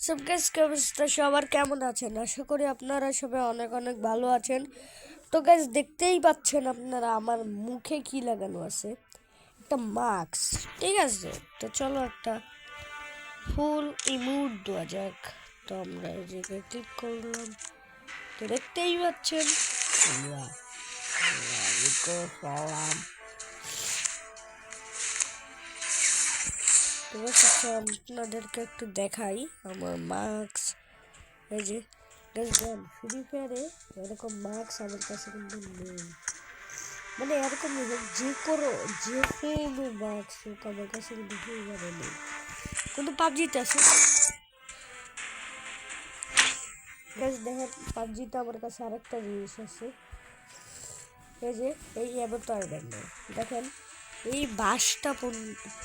সব গাইস কি অবস্থা সবার, কেমন আছেন? আশা করি আপনারা সবাই অনেক অনেক ভালো আছেন। তো গাইস দেখতেই পাচ্ছেন আপনারা আমার মুখে কি লাগানো আছে, একটা মাস্ক। ঠিক আছে, তো চলো একটা ফুল ইমোট দেওয়া যাক। তো আমরা এই জায়গায় ক্লিক করলাম, তো দেখতেই পাচ্ছেন ঠিক আছে। তো আপনাদেরকে একটু দেখাই আমার মাস্ক। এই যে ফ্রি ফায়ারে এরকম মাস্ক আমার কাছে কিন্তু নেই, মানে এরকম যে কোনো মাস্ক হোক আমার কাছে কিন্তু সেইভাবে নেই, কিন্তু পাবজিতে আছে। দেখেন পাবজিতে আমার কাছে আরেকটা জিনিস আছে, এই যে এই অ্যাভতার ব্যান্ড। দেখেন এই বাসটা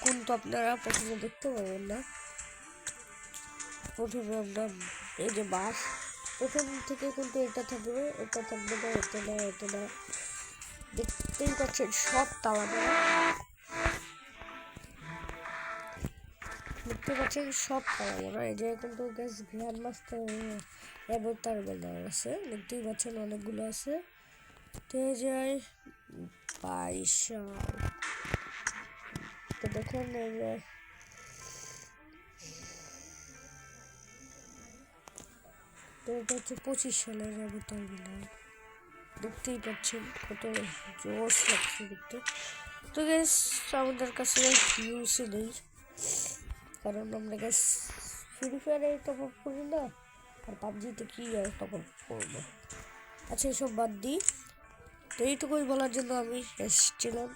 কিন্তু আপনারা প্রথমে দেখতে পাবেন না। প্রথমে আমরা এই যে বাস প্রথম থেকে কিন্তু এটা থাকবে না, এটা না। দেখতেই পাচ্ছেন সব তালা দেওয়া, দেখতে পাচ্ছেন সব তালা দেওয়া। এই যে কিন্তু গ্যাস গ্র্যান্ড মাস্টার অ্যাভতার ব্যানার আছে, দেখতেই পাচ্ছেন অনেকগুলো আছে। তো যায় পয়সা, তো দেখেন এই যে তো এটা হচ্ছে 25 সালের অ্যাভতার ব্যানার, দেখতেই পাচ্ছেন কত জোশ লাগছে দেখতে। তো গ্যাস আমাদের কাছে ইউসি নেই, কারণ আমরা গ্যাস ফ্রি ফায়ারে টপ আপ করি না, আর পাবজিতে কি আর টপ আপ করবো। আচ্ছা এসব বাদ দিই, তো এইটুকুই বলার জন্য আমি এসেছিলাম।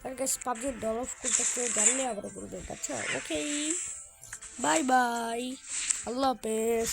আর গ্যাস পাবজির ডল অফ করতে কেউ জানলে আবার করবেন। আচ্ছা ওকে, বাই বাই, আল্লাহ হাফেজ।